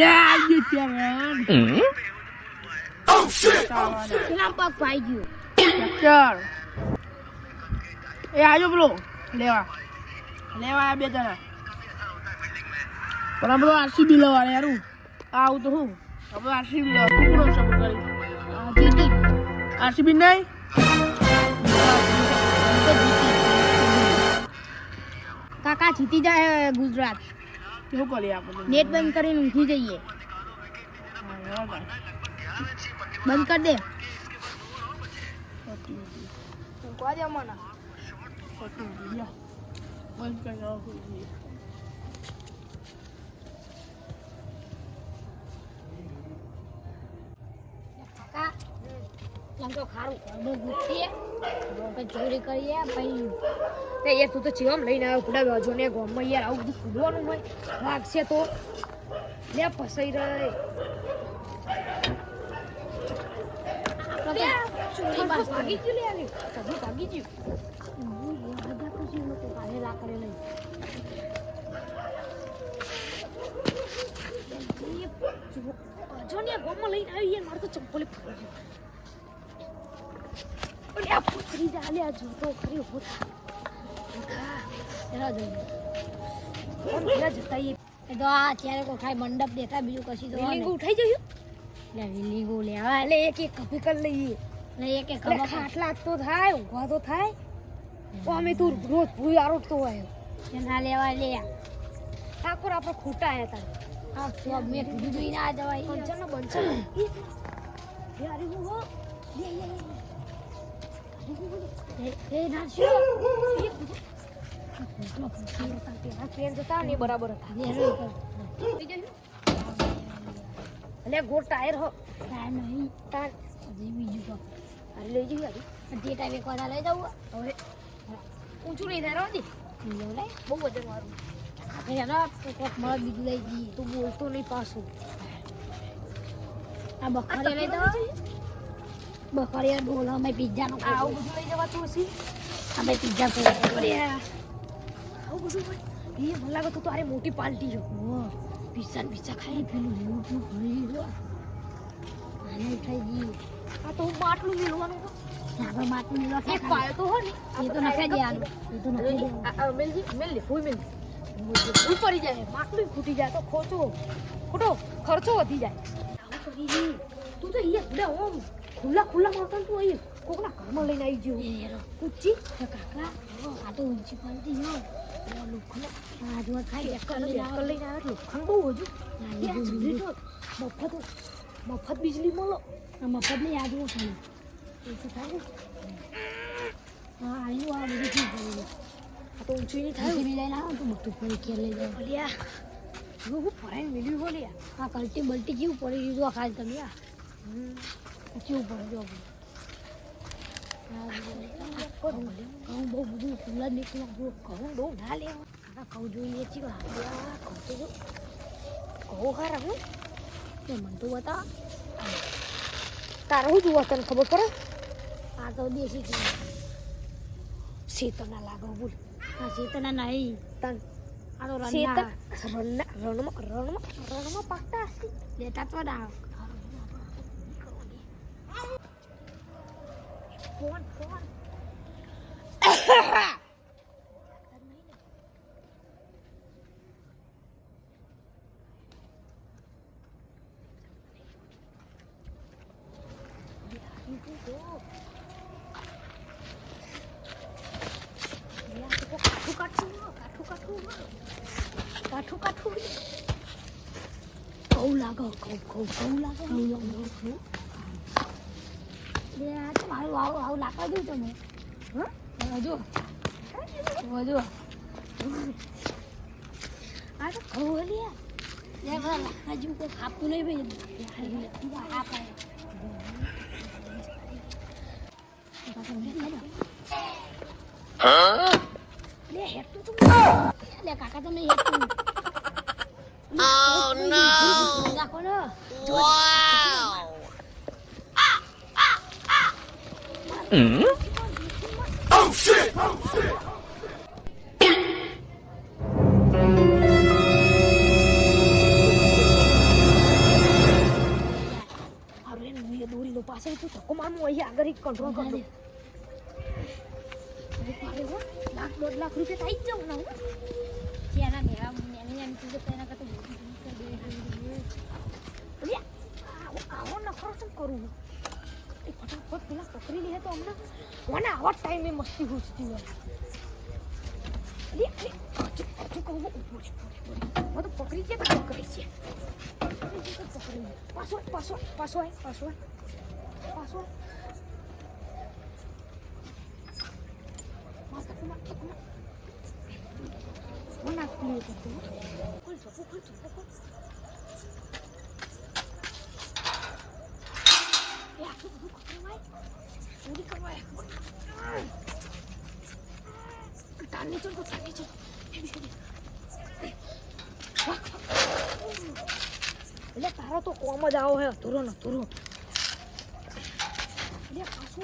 અરે આજે ત્યાં ઓ શિટ નામ પગ પાઈ ગયો ચાલ એ આજો બ્રો લેવા બે જણા પણ આપણો આરસીબી લેવા યાર આવું તો હું આપણે આરસીબી લેવા કોનો સપોર્ટ કરી જીટી આરસીબી નહીં કાકા જીતી જાય ગુજરાત કેવું કરીએ આપણે નેટ બંધ કરીને ઊંઘી જઈએ બંધ કર દે ઊંઘવા દે મને બંધ કરી કાકા એમ તો ખારું બહુ ગુસ્સે ચોરી કરીએ પછી તે યાર તું તો ચીવમ લઈને આવ્યો કુડા બાજુ ને ગોમમાં યાર આવું બધું કૂદવાનું હોય લાગશે તો લે ફસાઈ રહે ભાગી ગયું લે આવી કદી ભાગી ગયું બધા ખુશી લોકો કાઢેલા કરે નહીં જો ને ગોમમાં લઈને આવી યાર મારે તો ચંપલે ફરી ગયું અરે આ પુત્રી જાલે આ જોતો ખરી હોતા એના જઈએ ઓર મેરા જતાઈએ એ તો આ ત્યારે કો ખાય મંડપ દેતા બીજું કશી તો વિલિંગ ઉઠાઈ જયું લે વિલિંગ લે આ લે એક કભી કર લઈએ લે એક કભા ખાટલા તો થાય ઊંઘવા તો થાય તો અમે તું રોજ ભૂઈ આરોટતો હોય એના લેવા લે ઠાકોર આપણે ખોટા હતા આ તો મેં કીધું ઈ ના જવાય બંચન યાર હું હો લે નાશો બરાબર હતા ગોળ ટાયર હો ટાયર નહીં તાર બીજું લઈ જઈએ તે ટાઈમે કોના લઈ જવું હવે ઊંચું નહીં થાય રોજી બહુ વજન મારું મળે બીજું લઈ જઈએ તું બોલતો નહીં પાછું આ બખારે લઈ જવા બખારે બોલ અમે પિઝાનો આવું બધું લઈ જવાતું હશે અમે પિઝા આવું બધું એ મને લાગે તો તારે મોટી પાર્ટી છે પિઝા ખાઈ પેલું લેવું તું ભરી લો આને ઉઠાઈ ગઈ આ તો માટલું મેળવાનું આપણે માટલું મેળવા એક પાયો તો હો ને એ તો નખાઈ દે આનું એ તો નખાઈ દે મેલ લે કોઈ મેલ ઉપર જાય માટલું ફૂટી જાય તો ખોટો ખર્ચો વધી જાય આવું કરી તું તો અહીંયા ઓમ ખુલ્લા મારતા તું અહીં કોકના ઘરમાં લઈને આવી ગયો ઊંચી કાકા આ તો ઊંચી પાલતી જો લોખંડ આ જો ખાઈ લઈને આવે લોખંડ બહુ હજુ મફત બીજળી મળો મફત નહીં આજુ ખાલી એ તો થાય હા આવ્યું આ બધું શું કર્યું આ તો ઊંચું નહીં થાય લઈને આવો તો મોટું ફરી ખેર લઈ જાવ બોલ્યા હું ફરાઈને મેળવી બોલ્યા આ કલ્ટી બલ્ટી કેવું પડી દીધું આ ખાલી તમે કેવું પડે જો ઘઉં બહુ બધું ખુલ્લા નીકળ્યા ઘઉં બહુ ના લેવા કાકા ઘઉં જોઈએ છીએ ઘઉં તો જો ઘઉં ખરા હું એ મને તો બતા તારે શું જોવા તને ખબર પડે આ તો દેશી શેતના લાગો બોલ આ શેતના નહીં તન આ તો રણમાં પાકતા હશે લેતા તો ના ફોન કાઠું કહું લાગો મારું આવું લાકડા દઉં તમે હજુ આ તો કહું લ્યા લાકડા જેવું કોઈ ખાપતું નહીં ભાઈ હેઠું લે કાકા તમે હેઠું નાખો ને Oh shit! તું ધક્કો મારવું અહીં આગળ એક કંટ્રોલ કર દો અરે હો લાખ 1.5 લાખ રૂપિયા થઈ જ જાવ ને હું ત્યાંના મેળા મેની તું તેના કરતા મોટી કરી દે આવો નખરો શું કરું એ ફટાફટ પેલા પકડી લે તો હમણાં મને આવા ટાઈમે મસ્તી ઘૂસતી હોય અરે કહું ઉપર તો પકડી કે તો પકડી છે પાછો એટલે તારો તો કોમ જ આવો હે ધોરો ને ધોરો એટલે પાછો